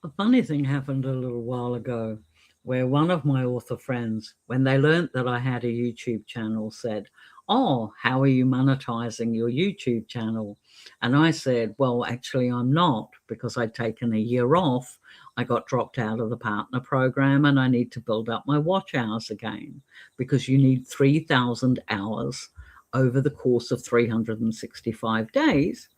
A funny thing happened a little while ago where one of my author friends, when they learnt that I had a YouTube channel, said, "Oh, how are you monetizing your YouTube channel?" And I said, "Well, actually, I'm not because I'd taken a year off. I got dropped out of the partner program and I need to build up my watch hours again because you need 3,000 hours over the course of 365 days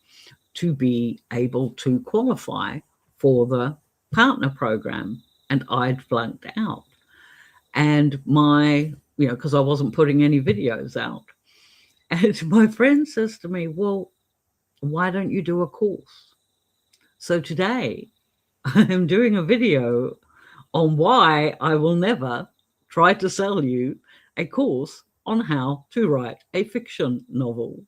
to be able to qualify for the partner program." And I'd flunked out. And because I wasn't putting any videos out. And my friend says to me, "Well, why don't you do a course?" So today I'm doing a video on why I will never try to sell you a course on how to write a fiction novel.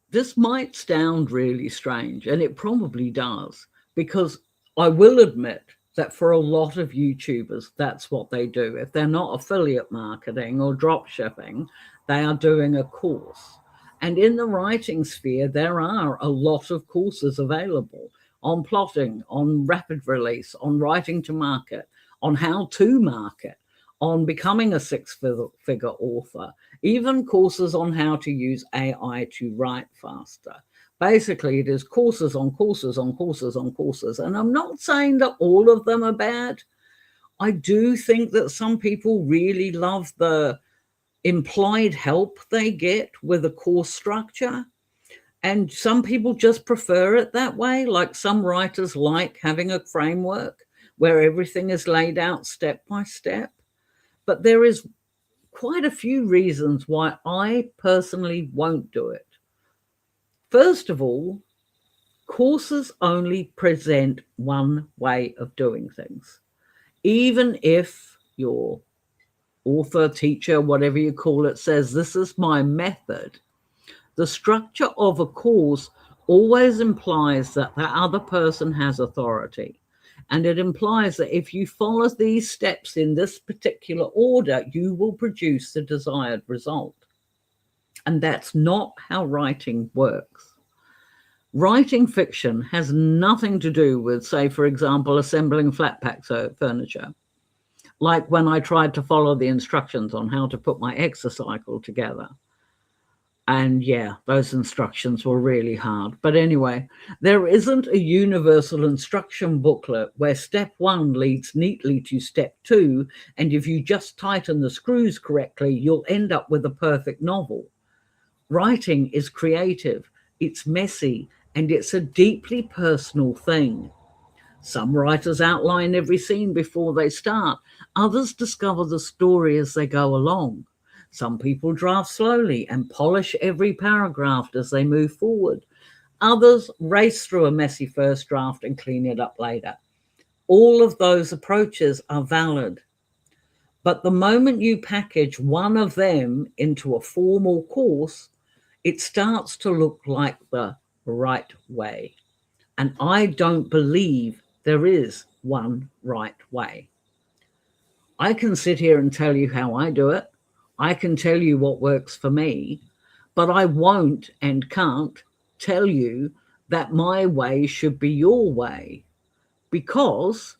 This might sound really strange, and it probably does, because I will admit that for a lot of YouTubers, that's what they do. If they're not affiliate marketing or drop shipping, they are doing a course. And in the writing sphere, there are a lot of courses available on plotting, on rapid release, on writing to market, on how to market, on becoming a six-figure author, even courses on how to use AI to write faster. Basically, it is courses on courses on courses on courses. And I'm not saying that all of them are bad. I do think that some people really love the implied help they get with a course structure. And some people just prefer it that way. Like some writers like having a framework where everything is laid out step by step. But there is quite a few reasons why I personally won't do it. First of all, courses only present one way of doing things. Even if your author, teacher, whatever you call it, says, "This is my method," the structure of a course always implies that the other person has authority. And it implies that if you follow these steps in this particular order, you will produce the desired result. And that's not how writing works. Writing fiction has nothing to do with, say, for example, assembling flat pack furniture. Like when I tried to follow the instructions on how to put my exercycle together. And yeah, those instructions were really hard. But anyway, there isn't a universal instruction booklet where step one leads neatly to step two. And if you just tighten the screws correctly, you'll end up with a perfect novel. Writing is creative, it's messy, and it's a deeply personal thing. Some writers outline every scene before they start. Others discover the story as they go along. Some people draft slowly and polish every paragraph as they move forward. Others race through a messy first draft and clean it up later. All of those approaches are valid. But the moment you package one of them into a formal course, it starts to look like the right way. And I don't believe there is one right way. I can sit here and tell you how I do it. I can tell you what works for me, but I won't and can't tell you that my way should be your way because,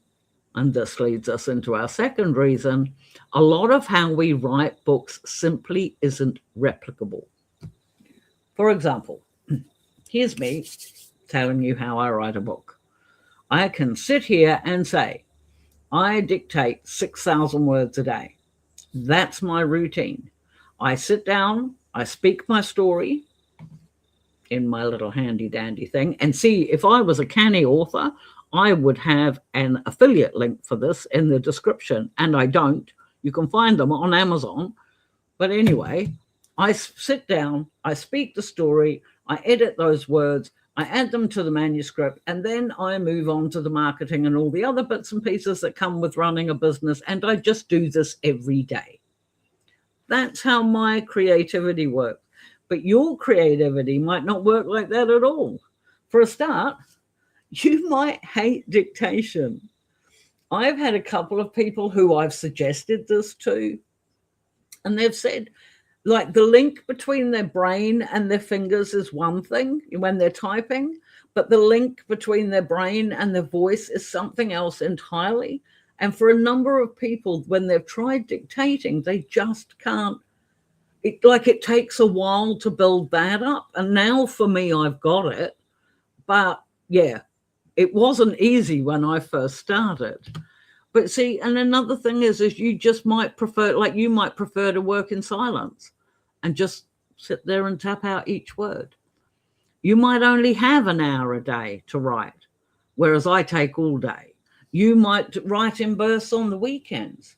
and this leads us into our second reason, a lot of how we write books simply isn't replicable. For example, here's me telling you how I write a book. I can sit here and say, I dictate 6,000 words a day. That's my routine. I sit down, I speak my story in my little handy dandy thing. And see, if I was a canny author, I would have an affiliate link for this in the description. And I don't. You can find them on Amazon. But anyway, I sit down, I speak the story, I edit those words, I add them to the manuscript, and then I move on to the marketing and all the other bits and pieces that come with running a business. And I just do this every day. That's how my creativity works. But your creativity might not work like that at all. For a start, you might hate dictation. I've had a couple of people who I've suggested this to, and they've said, like the link between their brain and their fingers is one thing when they're typing, but the link between their brain and their voice is something else entirely. And for a number of people, when they've tried dictating, they just can't. It takes a while to build that up. And now for me, I've got it. But yeah, it wasn't easy when I first started. But see, and another thing is you just might prefer, like you might prefer to work in silence and just sit there and tap out each word. You might only have an hour a day to write, whereas I take all day. You might write in bursts on the weekends.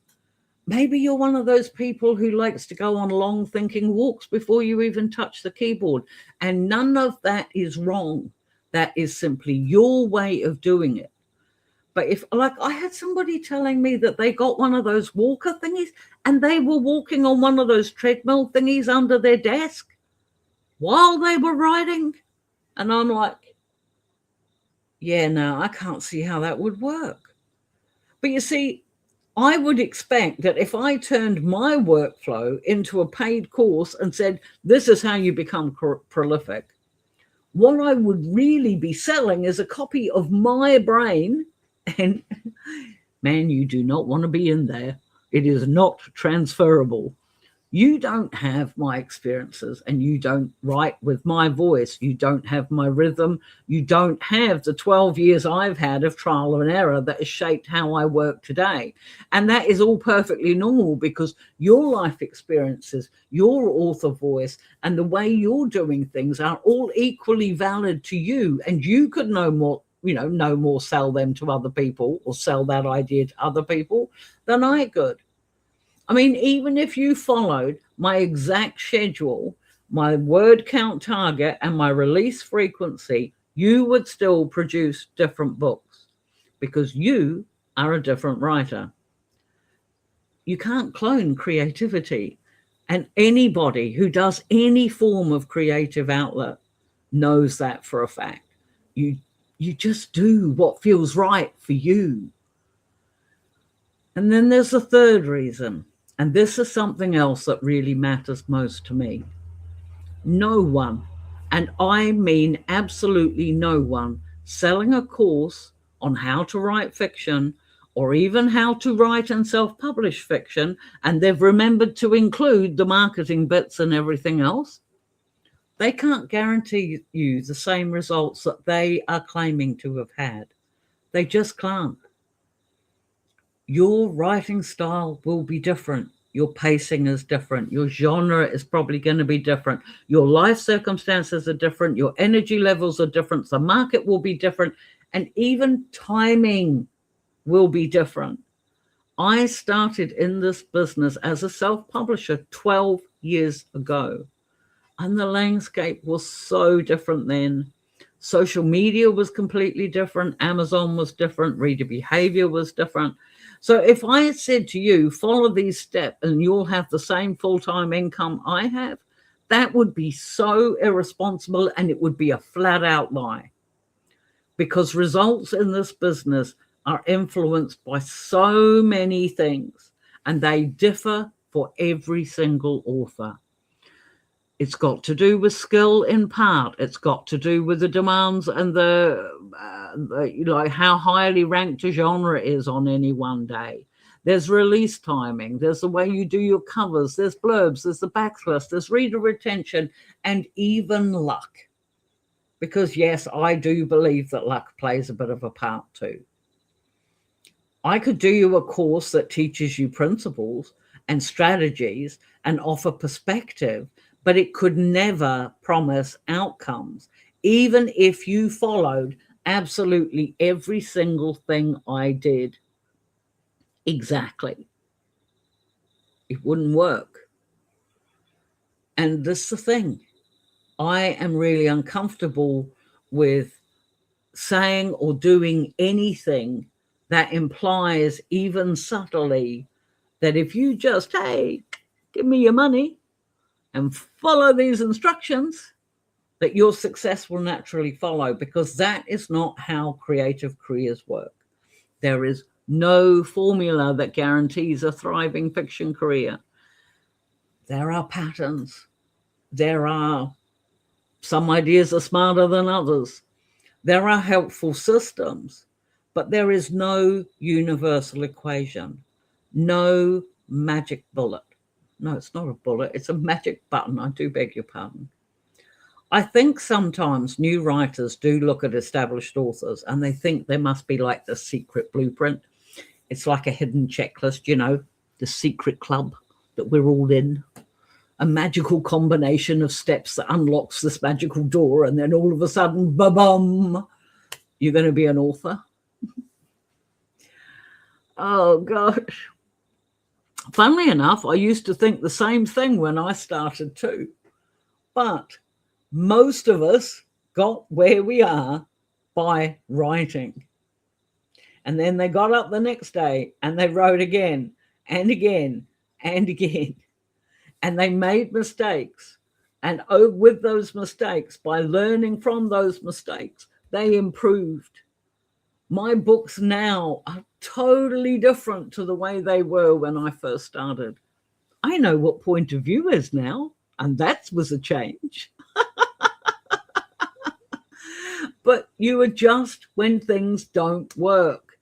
Maybe you're one of those people who likes to go on long thinking walks before you even touch the keyboard. And none of that is wrong. That is simply your way of doing it. But if, like, I had somebody telling me that they got one of those walker thingies and they were walking on one of those treadmill thingies under their desk while they were writing. And I'm like, yeah, no, I can't see how that would work. But you see, I would expect that if I turned my workflow into a paid course and said, this is how you become prolific, what I would really be selling is a copy of my brain. And man, you do not want to be in there. It is not transferable. You don't have my experiences and you don't write with my voice. You don't have my rhythm. You don't have the 12 years I've had of trial and error that has shaped how I work today. And that is all perfectly normal because your life experiences, your author voice, and the way you're doing things are all equally valid to you. And you could no more sell them to other people or sell that idea to other people than I could. I mean, even if you followed my exact schedule, my word count target, and my release frequency, you would still produce different books because you are a different writer. You can't clone creativity. And anybody who does any form of creative outlet knows that for a fact. You just do what feels right for you. And then there's the third reason. And this is something else that really matters most to me. No one, and I mean absolutely no one, selling a course on how to write fiction or even how to write and self-publish fiction, and they've remembered to include the marketing bits and everything else, they can't guarantee you the same results that they are claiming to have had. They just can't. Your writing style will be different. Your pacing is different. Your genre is probably going to be different. Your life circumstances are different. Your energy levels are different. The market will be different. And even timing will be different. I started in this business as a self-publisher 12 years ago. And the landscape was so different then. Social media was completely different. Amazon was different. Reader behavior was different. So if I had said to you, follow these steps and you'll have the same full-time income I have, that would be so irresponsible and it would be a flat out lie. Because results in this business are influenced by so many things and they differ for every single author. It's got to do with skill in part. It's got to do with the demands and how highly ranked a genre is on any one day. There's release timing. There's the way you do your covers. There's blurbs. There's the backlist. There's reader retention and even luck. Because yes, I do believe that luck plays a bit of a part too. I could do you a course that teaches you principles and strategies and offer perspective, but it could never promise outcomes, even if you followed absolutely every single thing I did exactly. It wouldn't work. And this is the thing. I am really uncomfortable with saying or doing anything that implies even subtly that if you just, hey, give me your money and follow these instructions, that your success will naturally follow, because that is not how creative careers work. There is no formula that guarantees a thriving fiction career. There are patterns. There are some ideas are smarter than others. There are helpful systems, but there is no universal equation, no magic bullet. No, it's not a bullet, it's a magic button. I do beg your pardon. I think sometimes new writers do look at established authors and they think there must be like the secret blueprint. It's like a hidden checklist, you know, the secret club that we're all in, a magical combination of steps that unlocks this magical door, and then all of a sudden, ba-bum, you're going to be an author. Oh, gosh. Funnily enough, I used to think the same thing when I started too. But most of us got where we are by writing. And then they got up the next day and they wrote again and again and again. And they made mistakes. And with those mistakes, by learning from those mistakes, they improved. My books now are totally different to the way they were when I first started. I know what point of view is now, and that was a change. But you adjust when things don't work,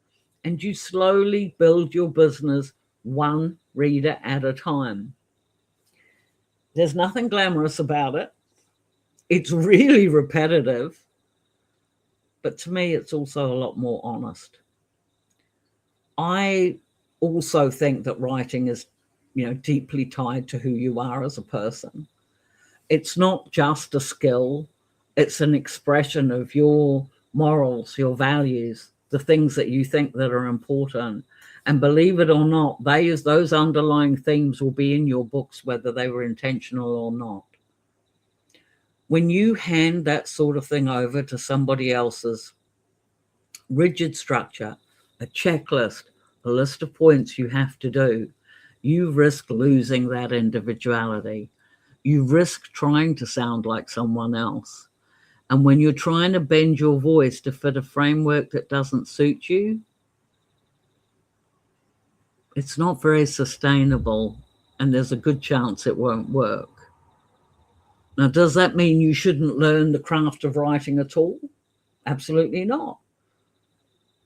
and you slowly build your business one reader at a time. There's nothing glamorous about it. It's really repetitive, but to me, it's also a lot more honest. I also think that writing is, deeply tied to who you are as a person. It's not just a skill. It's an expression of your morals, your values, the things that you think that are important. And believe it or not, those underlying themes will be in your books, whether they were intentional or not. When you hand that sort of thing over to somebody else's rigid structure, a checklist, a list of points you have to do, you risk losing that individuality. You risk trying to sound like someone else. And when you're trying to bend your voice to fit a framework that doesn't suit you, it's not very sustainable, and there's a good chance it won't work. Now, does that mean you shouldn't learn the craft of writing at all? Absolutely not.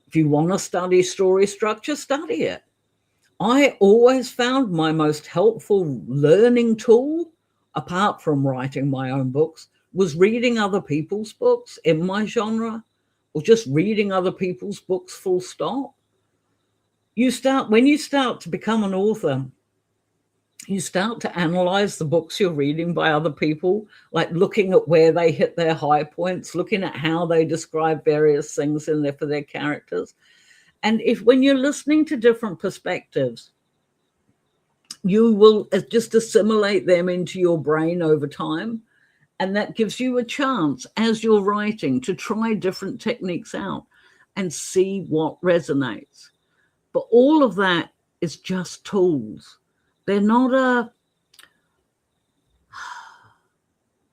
If you want to study story structure, study it. I always found my most helpful learning tool, apart from writing my own books, was reading other people's books in my genre, or just reading other people's books full stop. When you start to become an author, you start to analyze the books you're reading by other people, like looking at where they hit their high points, looking at how they describe various things in there for their characters. And when you're listening to different perspectives, you will just assimilate them into your brain over time. And that gives you a chance as you're writing to try different techniques out and see what resonates. But all of that is just tools. They're not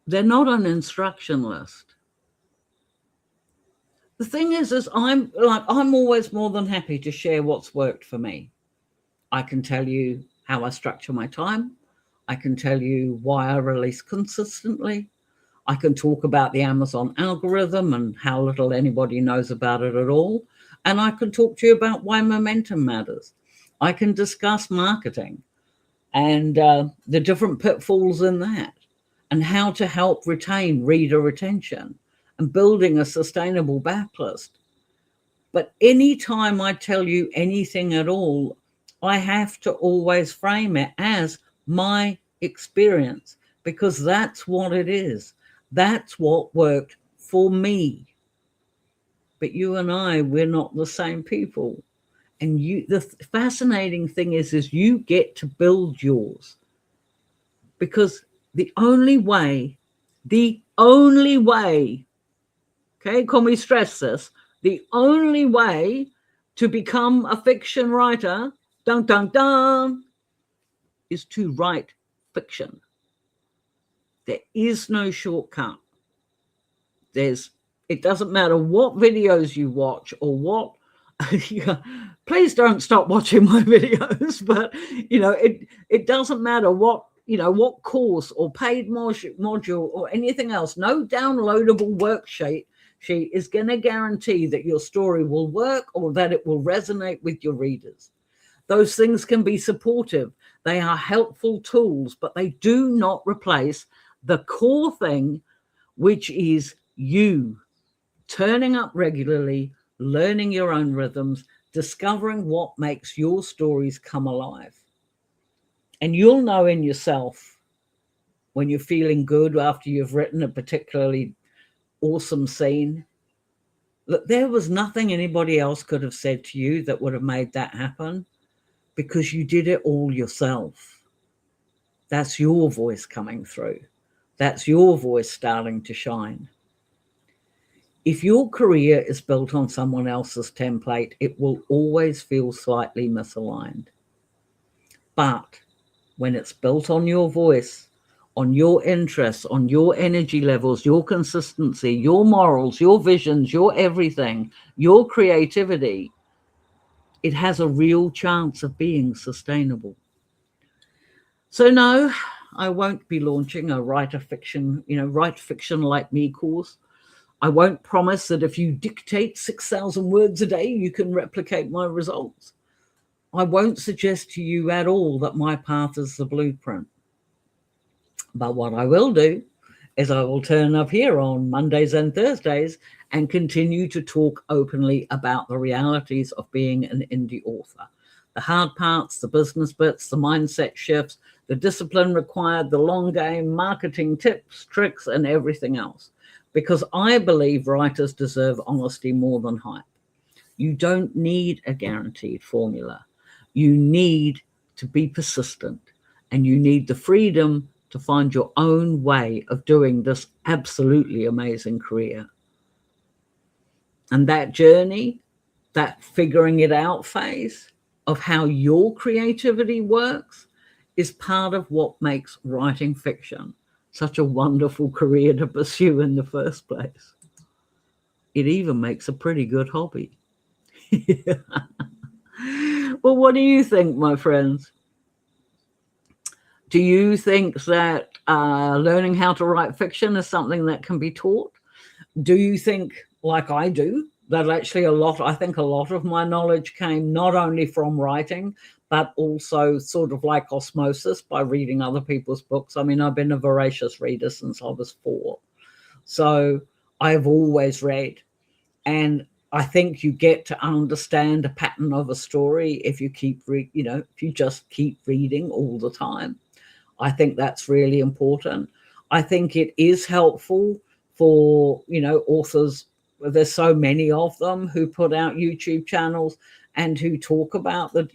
an instruction list. The thing is I'm always more than happy to share what's worked for me. I can tell you how I structure my time. I can tell you why I release consistently. I can talk about the Amazon algorithm and how little anybody knows about it at all. And I can talk to you about why momentum matters. I can discuss marketing and the different pitfalls in that, and how to help retain reader retention and building a sustainable backlist. But anytime I tell you anything at all, I have to always frame it as my experience, because that's what it is. That's what worked for me. But you and I, we're not the same people. And the fascinating thing is you get to build yours. Because the only way, okay, can we stress this? The only way to become a fiction writer, dun, dun, dun, is to write fiction. There is no shortcut. It doesn't matter what videos you watch or what, please don't stop watching my videos, but it doesn't matter what what course or paid module or anything else, no downloadable worksheet is going to guarantee that your story will work or that it will resonate with your readers. Those things can be supportive. They are helpful tools, but they do not replace the core thing, which is you turning up regularly, learning your own rhythms, discovering what makes your stories come alive. And you'll know in yourself when you're feeling good after you've written a particularly awesome scene, that there was nothing anybody else could have said to you that would have made that happen, because you did it all yourself. That's your voice coming through. That's your voice starting to shine. If your career is built on someone else's template, it will always feel slightly misaligned. But when it's built on your voice, on your interests, on your energy levels, your consistency, your morals, your visions, your everything, your creativity, it has a real chance of being sustainable. So no, I won't be launching a write fiction like me course. I won't promise that if you dictate 6,000 words a day, you can replicate my results. I won't suggest to you at all that my path is the blueprint. But what I will do is I will turn up here on Mondays and Thursdays and continue to talk openly about the realities of being an indie author. The hard parts, the business bits, the mindset shifts, the discipline required, the long game, marketing tips, tricks, and everything else. Because I believe writers deserve honesty more than hype. You don't need a guaranteed formula. You need to be persistent, and you need the freedom to find your own way of doing this absolutely amazing career. And that journey, that figuring it out phase of how your creativity works, is part of what makes writing fiction such a wonderful career to pursue in the first place. It even makes a pretty good hobby. Well, what do you think, my friends? Do you think that learning how to write fiction is something that can be taught? Do you think, like I do, that actually I think a lot of my knowledge came not only from writing, but also sort of like osmosis by reading other people's books? I mean, I've been a voracious reader since I was 4. So I've always read. And I think you get to understand a pattern of a story if you if you just keep reading all the time. I think that's really important. I think it is helpful for, authors. There's so many of them who put out YouTube channels and who talk about the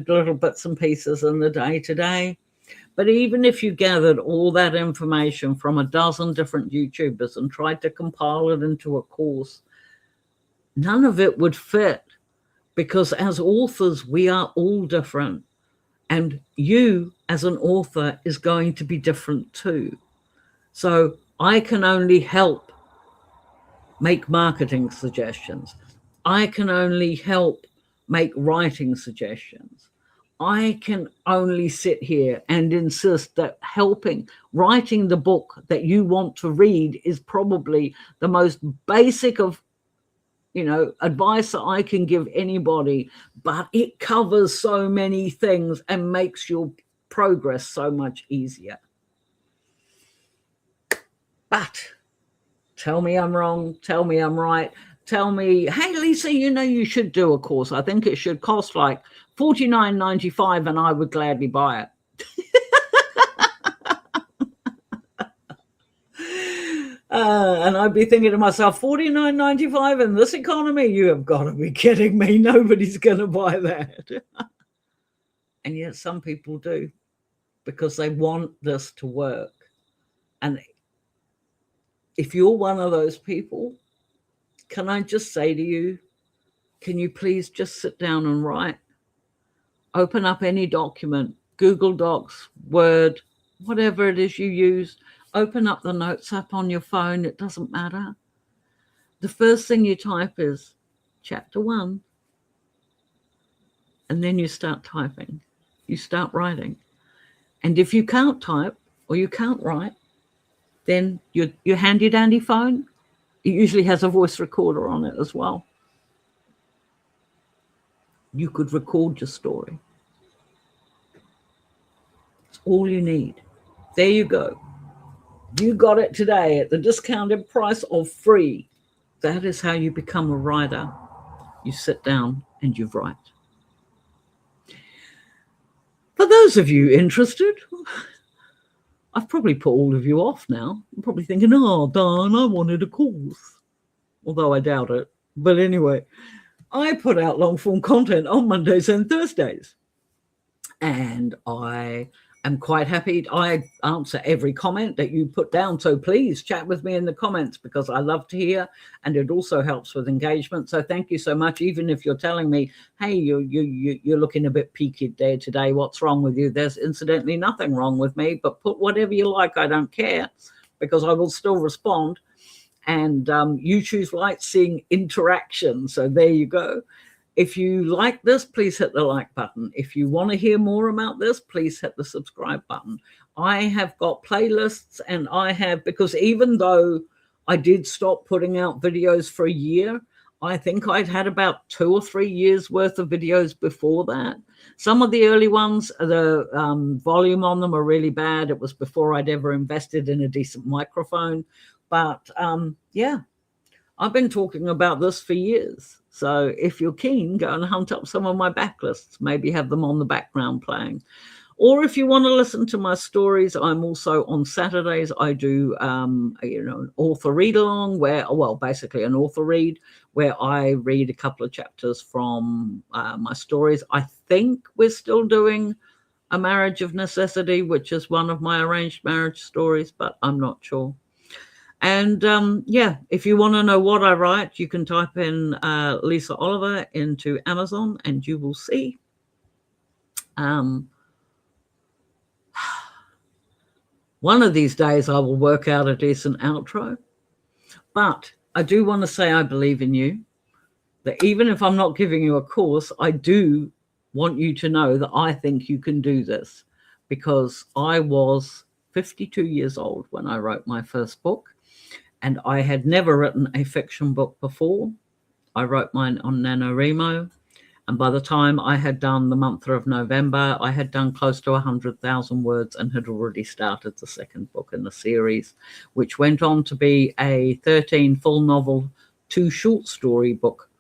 little bits and pieces in the day-to-day. But even if you gathered all that information from a dozen different YouTubers and tried to compile it into a course, none of it would fit, because as authors, we are all different. And you as an author is going to be different too. So I can only help make marketing suggestions. I can only help make writing suggestions. I can only sit here and insist that writing the book that you want to read is probably the most basic of advice that I can give anybody, but it covers so many things and makes your progress so much easier. But tell me I'm wrong, tell me I'm right, tell me, hey, Lisa, you should do a course. I think it should cost like $49.95 and I would gladly buy it. And I'd be thinking to myself, $49.95 in this economy? You have got to be kidding me. Nobody's going to buy that. And yet some people do, because they want this to work. And if you're one of those people, can I just say to you, can you please just sit down and write? Open up any document, Google Docs, Word, whatever it is you use. Open up the notes app on your phone. It doesn't matter. The first thing you type is chapter 1. And then you start typing. You start writing. And if you can't type or you can't write, then your handy dandy phone, it usually has a voice recorder on it as well. You could record your story. It's all you need. There you go. You got it today at the discounted price of free. That is how you become a writer. You sit down and you write. For those of you interested, I've probably put all of you off now. I'm probably thinking, oh, darn, I wanted a course. Although I doubt it. But anyway, I put out long form content on Mondays and Thursdays. And I am quite happy. I answer every comment that you put down. So please chat with me in the comments, because I love to hear, and it also helps with engagement. So thank you so much. Even if you're telling me, hey, you're looking a bit peaked there today, what's wrong with you? There's incidentally nothing wrong with me, but put whatever you like. I don't care, because I will still respond. And YouTube's like seeing interaction. So there you go. If you like this, please hit the like button. If you want to hear more about this, please hit the subscribe button. I have got playlists, and I have, because even though I did stop putting out videos for a year, I think I'd had about 2 or 3 years worth of videos before that. Some of the early ones, the volume on them are really bad. It was before I'd ever invested in a decent microphone. But yeah, I've been talking about this for years. So if you're keen, go and hunt up some of my backlists, maybe have them on the background playing. Or if you want to listen to my stories, I'm also on Saturdays. I do, an author read along basically an author read, where I read a couple of chapters from my stories. I think we're still doing A Marriage of Necessity, which is one of my arranged marriage stories, but I'm not sure. And yeah, if you want to know what I write, you can type in Lisa Oliver into Amazon, and you will see. One of these days I will work out a decent outro. But I do want to say I believe in you, that even if I'm not giving you a course, I do want you to know that I think you can do this, because I was 52 years old when I wrote my first book. And I had never written a fiction book before. I wrote mine on NaNoWriMo. And by the time I had done the month of November, I had done close to 100,000 words and had already started the second book in the series, which went on to be a 13 full novel, 2 short story book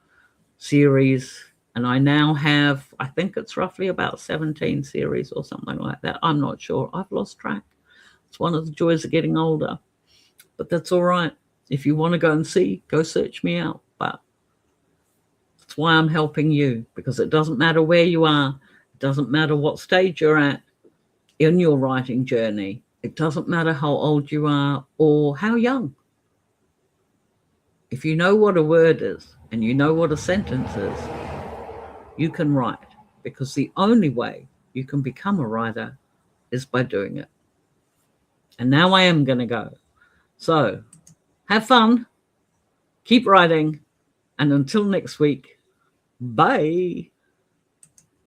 series. And I now have, I think it's roughly about 17 series or something like that. I'm not sure. I've lost track. It's one of the joys of getting older. But that's all right. If you want to go and see, go search me out. But that's why I'm helping you, because it doesn't matter where you are. It doesn't matter what stage you're at in your writing journey. It doesn't matter how old you are or how young. If you know what a word is and you know what a sentence is, you can write, because the only way you can become a writer is by doing it. And now I am going to go. So have fun, keep writing, and until next week, bye.